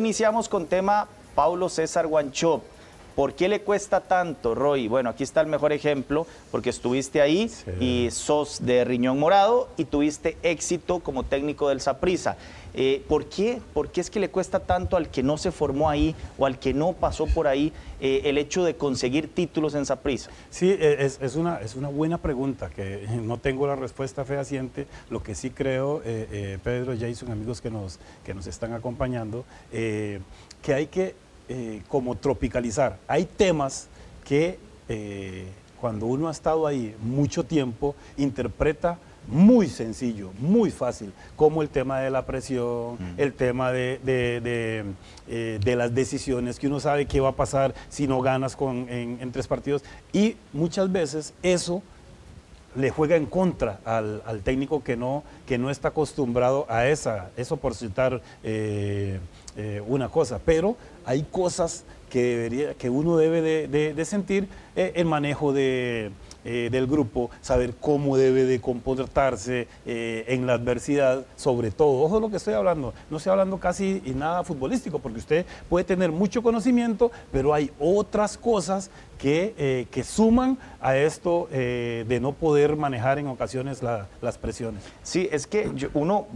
iniciamos con tema Paulo César Wanchope. ¿Por qué le cuesta tanto, Roy? Bueno, aquí está el mejor ejemplo, porque estuviste ahí y sos de riñón morado y tuviste éxito como técnico del Saprissa. ¿Por qué? ¿Por qué es que le cuesta tanto al que no se formó ahí o al que no pasó por ahí el hecho de conseguir títulos en Saprissa? Sí, es una buena pregunta, que no tengo la respuesta fehaciente. Lo que sí creo, Pedro, Jason, amigos que nos están acompañando, que hay que como tropicalizar. Hay temas que cuando uno ha estado ahí mucho tiempo, interpreta muy sencillo, muy fácil, como el tema de la presión, el tema de las decisiones, que uno sabe qué va a pasar si no ganas en 3 partidos, y muchas veces eso le juega en contra al técnico que no está acostumbrado a eso, por citar una cosa. Pero hay cosas que uno debe de sentir, el manejo del grupo, saber cómo debe de comportarse en la adversidad, sobre todo. Ojo lo que estoy hablando, no estoy hablando casi nada futbolístico, porque usted puede tener mucho conocimiento, pero hay otras cosas que suman a esto de no poder manejar en ocasiones las presiones. Sí, es que uno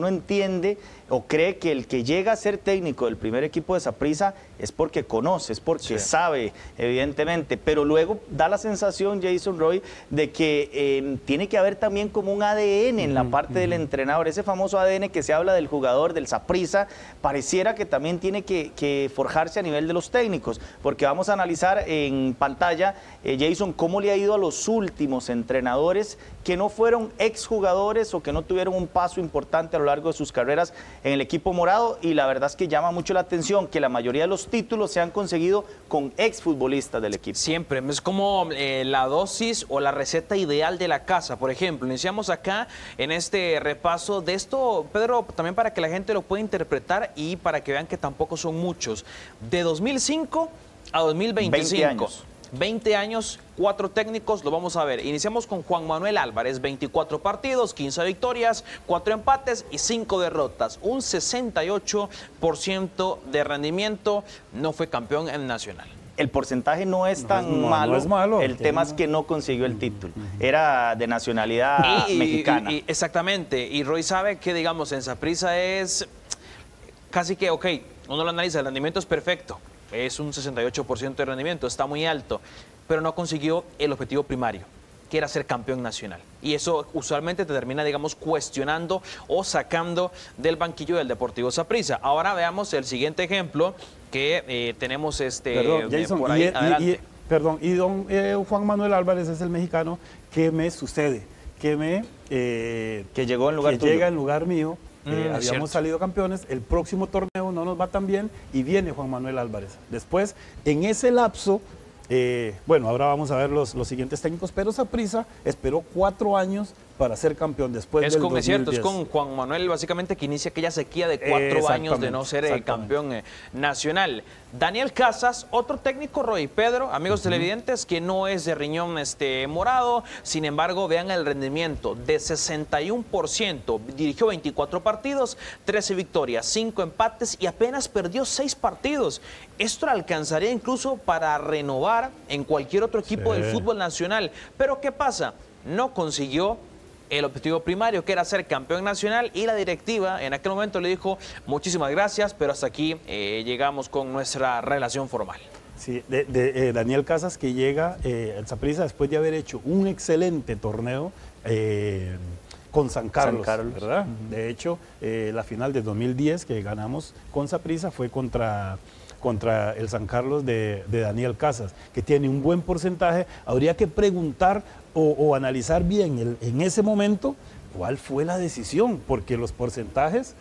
entiende o cree que el que llega a ser técnico del primer equipo de Saprissa es porque conoce, es porque sabe, evidentemente, pero luego da la sensación, Jason, Roy, de que tiene que haber también como un ADN en la parte del entrenador, ese famoso ADN que se habla del jugador, del Saprissa, pareciera que también tiene que forjarse a nivel de los técnicos, porque vamos a analizar en pantalla, Jason, cómo le ha ido a los últimos entrenadores que no fueron exjugadores o que no tuvieron un paso importante a lo largo de sus carreras en el equipo morado, y la verdad es que llama mucho la atención que la mayoría de los títulos se han conseguido con exfutbolistas del equipo. Siempre, es como la dosis o la receta ideal de la casa. Por ejemplo, iniciamos acá en este repaso de esto, Pedro, también para que la gente lo pueda interpretar y para que vean que tampoco son muchos. De 2005 a 2025. 20 años, 4 técnicos, lo vamos a ver. Iniciamos con Juan Manuel Álvarez, 24 partidos, 15 victorias, 4 empates y 5 derrotas. Un 68% de rendimiento, no fue campeón en Nacional. El porcentaje no es tan malo, no es malo, el tema es que no consiguió el título. Era de nacionalidad mexicana. Exactamente, y Roy sabe que, digamos, en Saprissa es casi que, ok, uno lo analiza, el rendimiento es perfecto. Es un 68% de rendimiento, está muy alto, pero no consiguió el objetivo primario, que era ser campeón nacional. Y eso usualmente te termina, digamos, cuestionando o sacando del banquillo del Deportivo Saprissa. Ahora veamos el siguiente ejemplo que tenemos Perdón, Jason, por ahí adelante. Y don Juan Manuel Álvarez es el mexicano que me sucede, que llegó en lugar tuyo. Llega en lugar mío. Habíamos cierto. salido campeones, el próximo torneo no nos va tan bien y viene Juan Manuel Álvarez. Después, en ese lapso, bueno, ahora vamos a ver los siguientes técnicos, pero Saprissa esperó 4 años para ser campeón después del 2010. Es cierto, es con Juan Manuel básicamente que inicia aquella sequía de 4 años de no ser campeón nacional. Daniel Casas, otro técnico, Roy, Pedro, amigos televidentes, que no es de riñón morado, sin embargo, vean el rendimiento de 61%, dirigió 24 partidos, 13 victorias, 5 empates y apenas perdió 6 partidos. Esto le alcanzaría incluso para renovar en cualquier otro equipo del fútbol nacional. Pero ¿qué pasa? No consiguió el objetivo primario, que era ser campeón nacional, y la directiva en aquel momento le dijo muchísimas gracias, pero hasta aquí llegamos con nuestra relación formal. Sí, Daniel Casas, que llega al Saprissa después de haber hecho un excelente torneo con San Carlos, ¿verdad? De hecho, la final de 2010 que ganamos con Saprissa fue contra el San Carlos de Daniel Casas, que tiene un buen porcentaje. Habría que preguntar o analizar bien en ese momento cuál fue la decisión, porque los porcentajes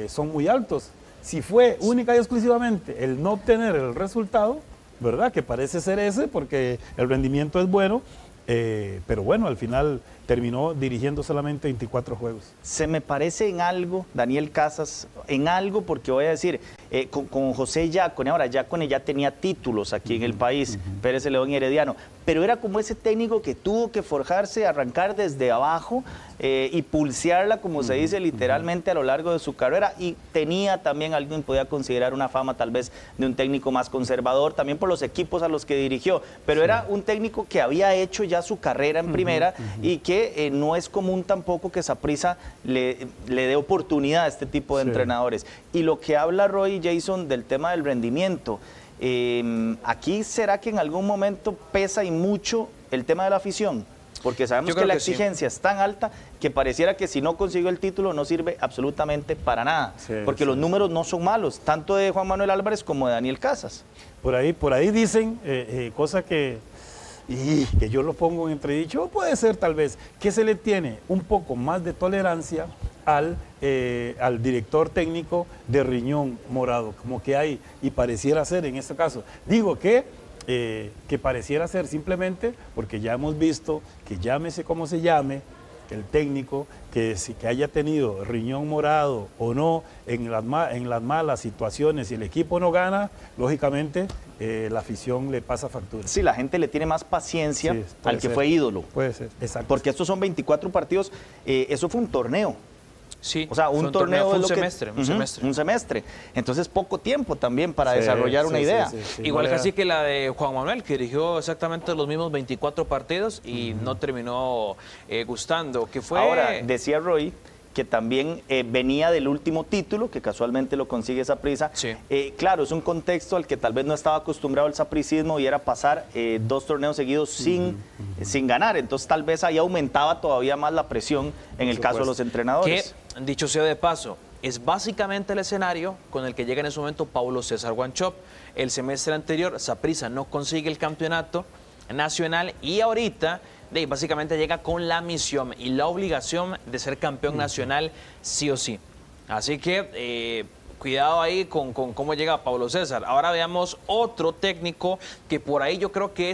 son muy altos. Si fue única y exclusivamente el no obtener el resultado, ¿verdad? Que parece ser ese, porque el rendimiento es bueno, pero bueno, al final terminó dirigiendo solamente 24 juegos. Se me parece en algo, Daniel Casas, en algo, porque voy a decir, con José Yácone, ahora Yácone ya tenía títulos aquí en el país, Pérez León y Herediano, pero era como ese técnico que tuvo que forjarse, arrancar desde abajo y pulsearla, como se dice literalmente, a lo largo de su carrera, y tenía también, alguien podía considerar una fama tal vez de un técnico más conservador, también por los equipos a los que dirigió, pero era un técnico que había hecho ya su carrera en primera y que no es común tampoco que Saprissa le dé oportunidad a este tipo de entrenadores. Y lo que habla Roy Jason del tema del rendimiento, aquí será que en algún momento pesa y mucho el tema de la afición, porque sabemos que la exigencia es tan alta que pareciera que si no consiguió el título no sirve absolutamente para nada, porque los números no son malos, tanto de Juan Manuel Álvarez como de Daniel Casas. Por ahí dicen cosas que yo lo pongo en entredicho, o puede ser tal vez que se le tiene un poco más de tolerancia al director técnico de Riñón Morado, como que hay, y pareciera ser en este caso. Digo que pareciera ser simplemente porque ya hemos visto que llámese como se llame, el técnico, que haya tenido Riñón Morado o no en las malas situaciones y el equipo no gana, lógicamente la afición le pasa factura. Sí, la gente le tiene más paciencia al que fue ídolo. Puede ser, exacto. Porque estos son 24 partidos, eso fue un torneo. Sí, o sea, un torneo es un semestre. Entonces, poco tiempo también para desarrollar una idea. Igual casi que la de Juan Manuel, que dirigió exactamente los mismos 24 partidos y no terminó gustando. Que fue... Ahora, decía Roy que también venía del último título, que casualmente lo consigue Saprissa. Claro, es un contexto al que tal vez no estaba acostumbrado el sapricismo y era pasar 2 torneos seguidos sin ganar. Entonces tal vez ahí aumentaba todavía más la presión en el caso de los entrenadores. Que, dicho sea de paso, es básicamente el escenario con el que llega en ese momento Paulo César Wanchope. El semestre anterior, Saprissa no consigue el campeonato nacional y ahorita básicamente llega con la misión y la obligación de ser campeón nacional sí o sí. Así que cuidado ahí con cómo llega Paulo César. Ahora veamos otro técnico que por ahí yo creo que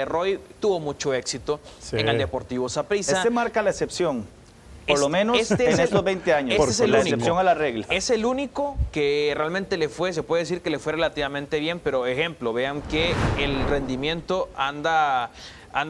Roy, tuvo mucho éxito en el Deportivo Saprissa. Este marca la excepción. Por lo menos en estos 20 años, por la excepción a la regla. Es el único que realmente se puede decir que le fue relativamente bien, pero ejemplo, vean que el rendimiento anda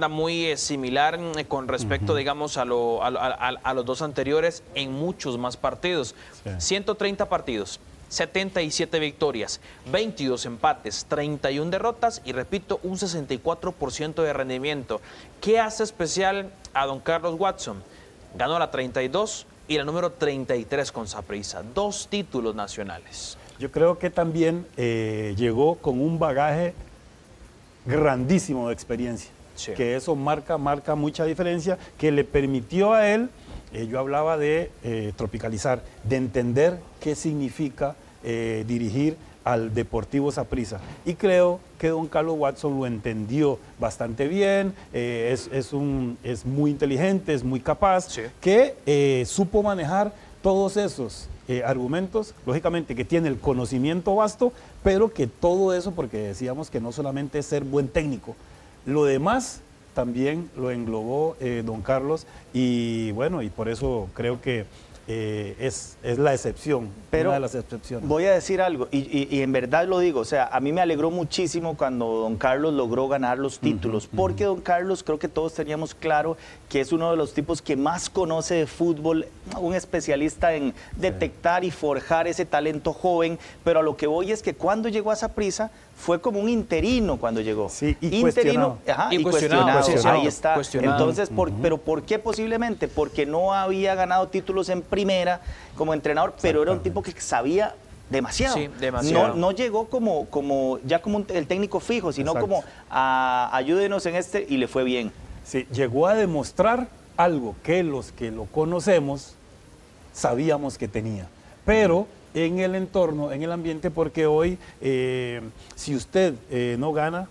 muy similar con respecto, digamos, a los 2 anteriores en muchos más partidos. 130 partidos, 77 victorias, 22 empates, 31 derrotas y, repito, un 64% de rendimiento. ¿Qué hace especial a don Carlos Watson? Ganó la 32 y la número 33 con Saprissa, 2 títulos nacionales. Yo creo que también llegó con un bagaje grandísimo de experiencia, que eso marca mucha diferencia, que le permitió a él, yo hablaba de tropicalizar, de entender qué significa dirigir al Deportivo Saprissa. Y creo que don Carlos Watson lo entendió bastante bien, es muy inteligente, es muy capaz, que supo manejar todos esos argumentos, lógicamente que tiene el conocimiento vasto, pero que todo eso, porque decíamos que no solamente es ser buen técnico, lo demás también lo englobó don Carlos, y bueno, y por eso creo que es la excepción, pero una de las excepciones. Voy a decir algo, y en verdad lo digo, o sea, a mí me alegró muchísimo cuando don Carlos logró ganar los títulos, porque don Carlos, creo que todos teníamos claro que es uno de los tipos que más conoce de fútbol, un especialista en detectar y forjar ese talento joven, pero a lo que voy es que cuando llegó a Saprissa fue como un interino cuando llegó. Sí, y interino, cuestionado. Cuestionado. Ahí está. Cuestionado. Entonces, ¿pero por qué posiblemente? Porque no había ganado títulos en primera como entrenador, pero era un tipo que sabía demasiado. Sí, demasiado. No llegó como el técnico fijo, sino como ayúdenos en y le fue bien. Sí, llegó a demostrar algo que los que lo conocemos sabíamos que tenía, pero en el entorno, en el ambiente, porque hoy si usted no gana,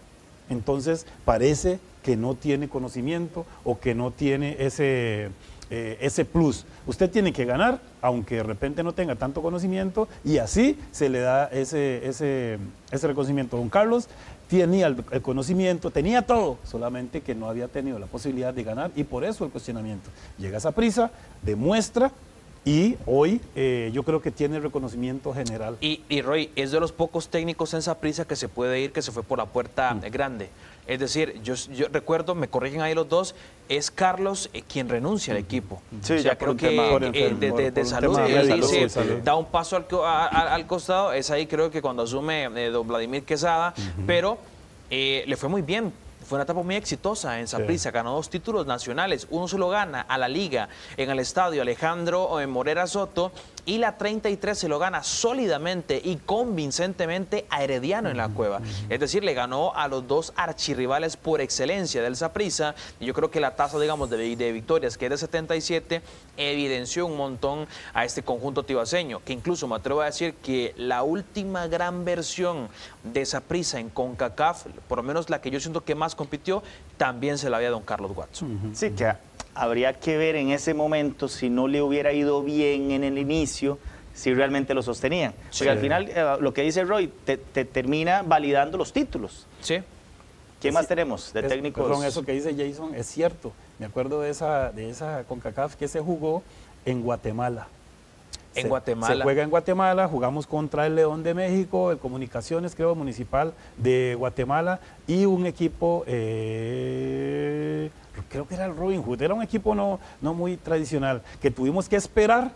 entonces parece que no tiene conocimiento o que no tiene ese plus. Usted tiene que ganar, aunque de repente no tenga tanto conocimiento, y así se le da ese reconocimiento. Don Carlos tenía el conocimiento, tenía todo, solamente que no había tenido la posibilidad de ganar, y por eso el cuestionamiento. Llega a Saprissa, demuestra Y hoy yo creo que tiene reconocimiento general. Y Roy, es de los pocos técnicos en Saprissa que se puede ir, que se fue por la puerta grande. Es decir, yo recuerdo, me corrigen ahí los dos, es Carlos quien renuncia al equipo. Sí, o sea, ya creo por un que de salud, salud. da un paso al costado. Es ahí creo que cuando asume don Vladimir Quesada, pero le fue muy bien. Fue una etapa muy exitosa en Saprissa, ganó 2 títulos nacionales, uno se lo gana a la Liga en el estadio Alejandro Morera Soto y la 33 se lo gana sólidamente y convincentemente a Herediano en la Cueva. Es decir, le ganó a los 2 archirrivales por excelencia del Saprissa y yo creo que la tasa, digamos, de victorias, que es de 77, evidenció un montón a este conjunto tibaseño, que incluso me atrevo a decir que la última gran versión de Saprissa en CONCACAF, por lo menos la que yo siento que más compitió, también se la había don Carlos Watson. Sí, que habría que ver en ese momento si no le hubiera ido bien en el inicio, si realmente lo sostenían. Sí. Porque al final, lo que dice Roy, te termina validando los títulos. Sí. ¿Qué más tenemos de técnicos? Perdón, eso que dice Jason es cierto. Me acuerdo de esa CONCACAF que se jugó en Guatemala. En Guatemala. Se juega en Guatemala, jugamos contra el León de México, el Comunicaciones, creo, Municipal de Guatemala, y un equipo, creo que era el Robin Hood, era un equipo no muy tradicional, que tuvimos que esperar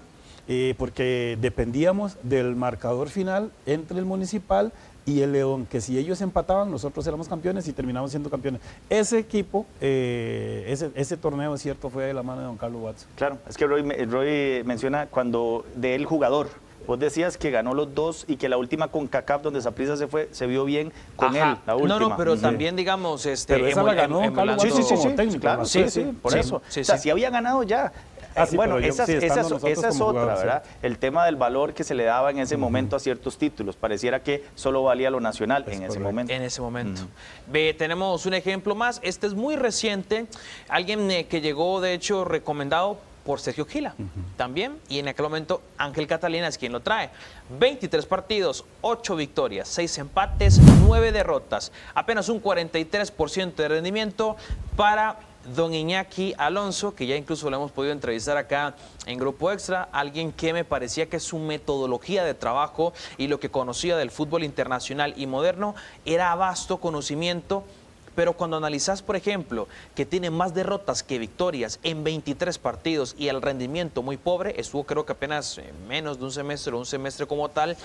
porque dependíamos del marcador final entre el Municipal y el León, que si ellos empataban, nosotros éramos campeones y terminamos siendo campeones. Ese equipo, ese torneo, es cierto, fue de la mano de don Carlos Watson. Claro, es que Roy menciona cuando de él jugador. Vos decías que ganó los 2 y que la última CONCACAF donde Saprissa se vio bien con él, la última. No, pero también, digamos, pero esa la ganó Carlos Watson como técnico. Claro, por eso. O sea, si había ganado ya. Bueno, esa es otra, ¿verdad? El tema del valor que se le daba en ese momento a ciertos títulos. Pareciera que solo valía lo nacional en ese momento. En ese momento. Tenemos un ejemplo más. Este es muy reciente. Alguien que llegó, de hecho, recomendado por Sergio Gila también, y en aquel momento Ángel Catalina es quien lo trae. 23 partidos, 8 victorias, 6 empates, 9 derrotas, apenas un 43% de rendimiento para don Iñaki Alonso, que ya incluso lo hemos podido entrevistar acá en Grupo Extra, alguien que me parecía que su metodología de trabajo y lo que conocía del fútbol internacional y moderno era vasto conocimiento. Pero cuando analizás, por ejemplo, que tiene más derrotas que victorias en 23 partidos y el rendimiento muy pobre, estuvo creo que apenas menos de un semestre como tal,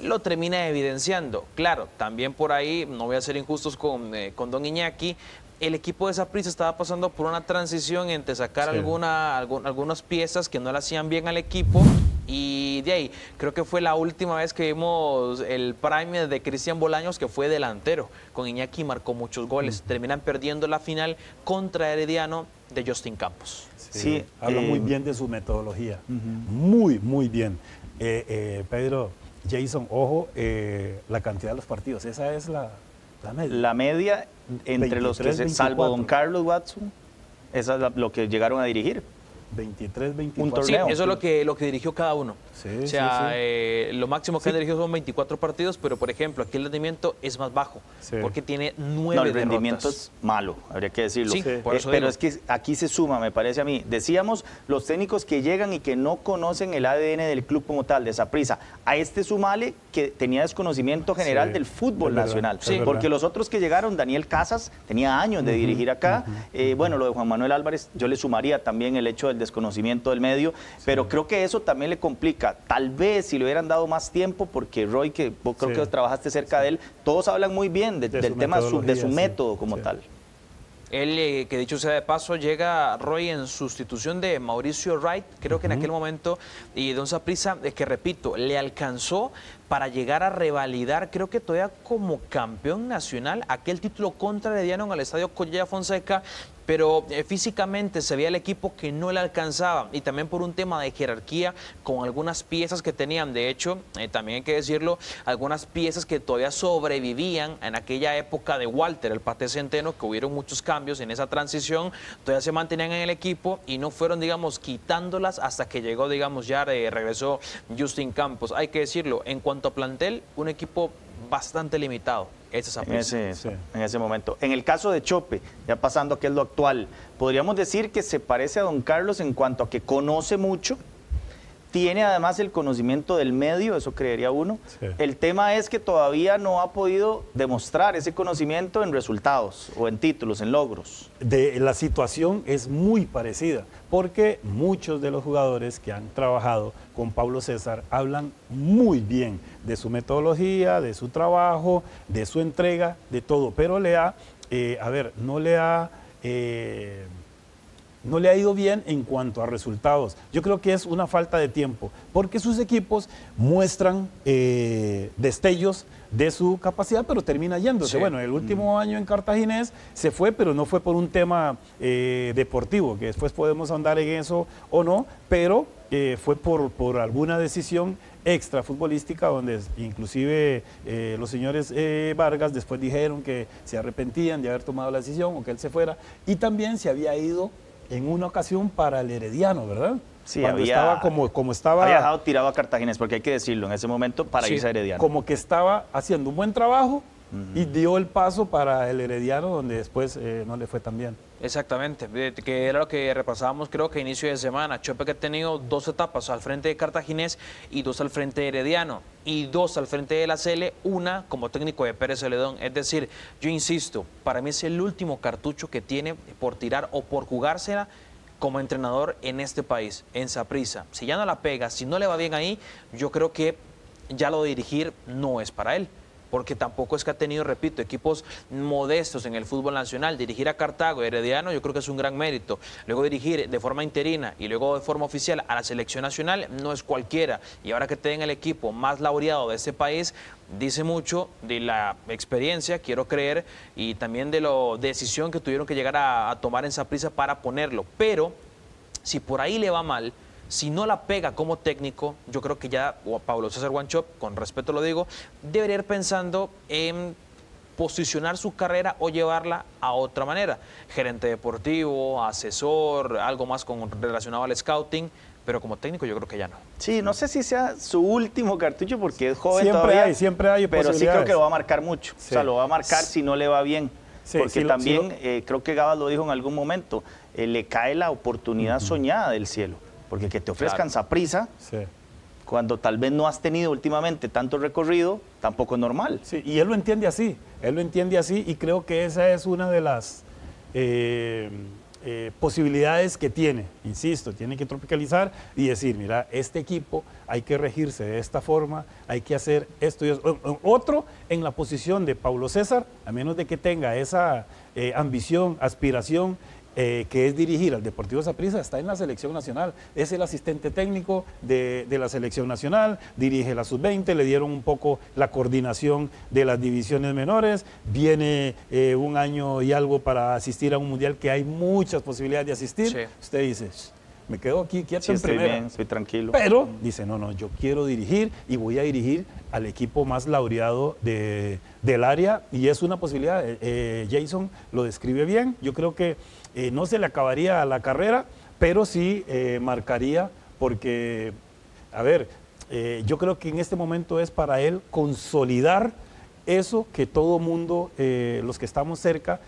lo termina evidenciando. Claro, también por ahí, no voy a ser injustos con don Iñaki, el equipo de Saprissa estaba pasando por una transición entre sacar algunas piezas que no le hacían bien al equipo, y de ahí creo que fue la última vez que vimos el prime de Cristian Bolaños, que fue delantero. Con Iñaki marcó muchos goles. Terminan perdiendo la final contra Herediano de Justin Campos. Sí, habla muy bien de su metodología. Muy, muy bien. Pedro, Jason, ojo, la cantidad de los partidos. Esa es la media. La media entre 23, los que salvo don Carlos Watson, esa es lo que llegaron a dirigir. 23, 24. Sí, eso es lo que dirigió cada uno. Sí, o sea, lo máximo que han dirigido son 24 partidos, pero por ejemplo, aquí el rendimiento es más bajo, porque tiene 9 derrotas. El rendimiento es malo, habría que decirlo. Sí, por eso pero es que aquí se suma, me parece a mí. Decíamos, los técnicos que llegan y que no conocen el ADN del club como tal, de Saprissa. A este sumale que tenía desconocimiento general del fútbol nacional. Porque los otros que llegaron, Daniel Casas, tenía años de dirigir acá. Bueno, lo de Juan Manuel Álvarez, yo le sumaría también el hecho del desconocimiento del medio, pero creo que eso también le complica. Tal vez si le hubieran dado más tiempo, porque Roy, que vos creo que trabajaste cerca de él, todos hablan muy bien del tema de su método como tal. Él, que dicho sea de paso, llega Roy en sustitución de Mauricio Wright, creo que en aquel momento, y don Saprissa, que repito, le alcanzó para llegar a revalidar, creo que todavía como campeón nacional, aquel título contra Herediano en el Estadio Collella Fonseca, pero físicamente se veía el equipo que no le alcanzaba, y también por un tema de jerarquía con algunas piezas que tenían. De hecho, también hay que decirlo, algunas piezas que todavía sobrevivían en aquella época de Walter, el Pate Centeno, que hubieron muchos cambios en esa transición, todavía se mantenían en el equipo y no fueron, digamos, quitándolas hasta que llegó, digamos, ya regresó Justin Campos. Hay que decirlo, en cuanto a plantel, un equipo bastante limitado. En ese momento. En el caso de Chope, ya pasando a qué es lo actual, podríamos decir que se parece a don Carlos en cuanto a que conoce mucho, tiene además el conocimiento del medio, eso creería uno. Sí. El tema es que todavía no ha podido demostrar ese conocimiento en resultados o en títulos, en logros. La situación es muy parecida, porque muchos de los jugadores que han trabajado con Pablo César hablan muy bien de su metodología, de su trabajo, de su entrega, de todo, pero no le ha ido bien en cuanto a resultados. Yo creo que es una falta de tiempo, porque sus equipos muestran destellos de su capacidad, pero termina yéndose. Sí. Bueno, el último año en Cartaginés se fue, pero no fue por un tema deportivo, que después podemos andar en eso o no, pero fue por alguna decisión extra futbolística, donde inclusive los señores Vargas después dijeron que se arrepentían de haber tomado la decisión o que él se fuera, y también se había ido en una ocasión para el Herediano, ¿verdad? Sí, cuando estaba como estaba... Había dejado tirado a Cartaginés, porque hay que decirlo, en ese momento para irse a Herediano. Como que estaba haciendo un buen trabajo y dio el paso para el Herediano, donde después no le fue tan bien. Exactamente, que era lo que repasábamos creo que a inicio de semana. Chope que ha tenido 2 etapas al frente de Cartaginés y 2 al frente de Herediano y 2 al frente de la Cele, una como técnico de Pérez Celedón. Es decir, yo insisto, para mí es el último cartucho que tiene por tirar o por jugársela como entrenador en este país, en Saprissa. Si ya no la pega, si no le va bien ahí, yo creo que ya lo de dirigir no es para él. Porque tampoco es que ha tenido, repito, equipos modestos en el fútbol nacional. Dirigir a Cartago, Herediano, yo creo que es un gran mérito. Luego dirigir de forma interina y luego de forma oficial a la selección nacional no es cualquiera. Y ahora que tenga el equipo más laureado de este país, dice mucho de la experiencia, quiero creer, y también de la decisión que tuvieron que llegar a tomar en Saprissa para ponerlo. Pero si por ahí le va mal, si no la pega como técnico, yo creo que ya Pablo César Wanchope, con respeto lo digo, debería ir pensando en posicionar su carrera o llevarla a otra manera. Gerente deportivo, asesor, algo más relacionado al scouting, pero como técnico yo creo que ya no. Sí, no sé si sea su último cartucho porque es joven siempre todavía. Siempre hay pero sí creo que lo va a marcar mucho. Sí. O sea, lo va a marcar si no le va bien. Sí, porque también, creo que Gabas lo dijo en algún momento, le cae la oportunidad soñada del cielo. Porque que te ofrezcan Saprissa, cuando tal vez no has tenido últimamente tanto recorrido, tampoco es normal. Sí, y él lo entiende así, y creo que esa es una de las posibilidades que tiene. Insisto, tiene que tropicalizar y decir, mira, este equipo hay que regirse de esta forma, hay que hacer esto y eso. Otro en la posición de Pablo César, a menos de que tenga esa ambición, aspiración, que es dirigir al Deportivo Saprissa, está en la selección nacional, es el asistente técnico de la selección nacional, dirige la sub-20, le dieron un poco la coordinación de las divisiones menores, viene un año y algo para asistir a un mundial que hay muchas posibilidades de asistir. Sí. Usted dice, me quedo aquí quieto en primera. Bien, estoy tranquilo. Pero dice, no, yo quiero dirigir y voy a dirigir al equipo más laureado del área, y es una posibilidad. Jason lo describe bien. Yo creo que no se le acabaría la carrera, pero sí marcaría, porque, a ver, yo creo que en este momento es para él consolidar eso que todo mundo, los que estamos cerca,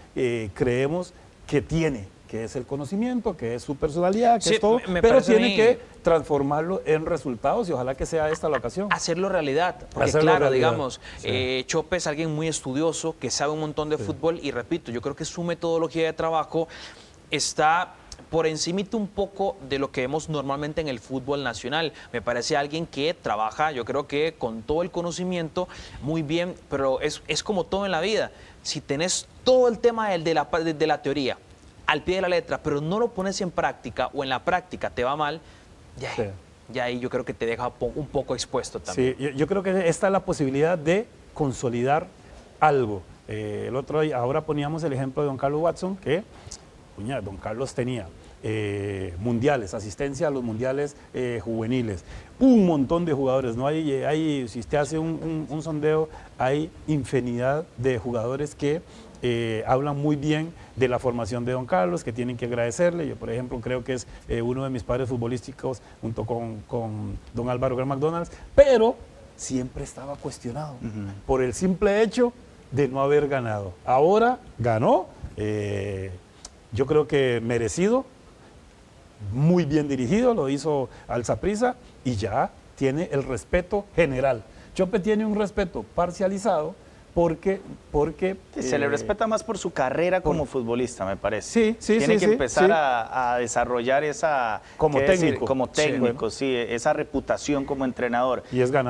creemos que tiene, que es el conocimiento, que es su personalidad, que es todo, pero tiene que transformarlo en resultados y ojalá que sea esta la ocasión. Hacerlo realidad, porque claro, digamos, Chope es alguien muy estudioso, que sabe un montón de fútbol y repito, yo creo que su metodología de trabajo está por encimita un poco de lo que vemos normalmente en el fútbol nacional. Me parece alguien que trabaja, yo creo que con todo el conocimiento, muy bien, pero es como todo en la vida. Si tenés todo el tema de la teoría al pie de la letra, pero no lo pones en práctica o en la práctica te va mal, ya ahí yo creo que te deja un poco expuesto también. Sí, yo creo que esta es la posibilidad de consolidar algo. Ahora poníamos el ejemplo de don Carlos Watson, que don Carlos tenía mundiales, asistencia a los mundiales juveniles, un montón de jugadores, no hay si usted hace un sondeo, hay infinidad de jugadores que hablan muy bien de la formación de don Carlos, que tienen que agradecerle. Yo, por ejemplo, creo que es uno de mis padres futbolísticos junto con don Álvaro Gran McDonald's, pero siempre estaba cuestionado por el simple hecho de no haber ganado. Ahora ganó, yo creo que merecido, muy bien dirigido, lo hizo al Saprissa y ya tiene el respeto general. Chope tiene un respeto parcializado porque se le respeta más por su carrera como futbolista, me parece. Sí, Tiene que empezar a desarrollar esa... como técnico. Como técnico, sí, esa reputación como entrenador. Y es ganar.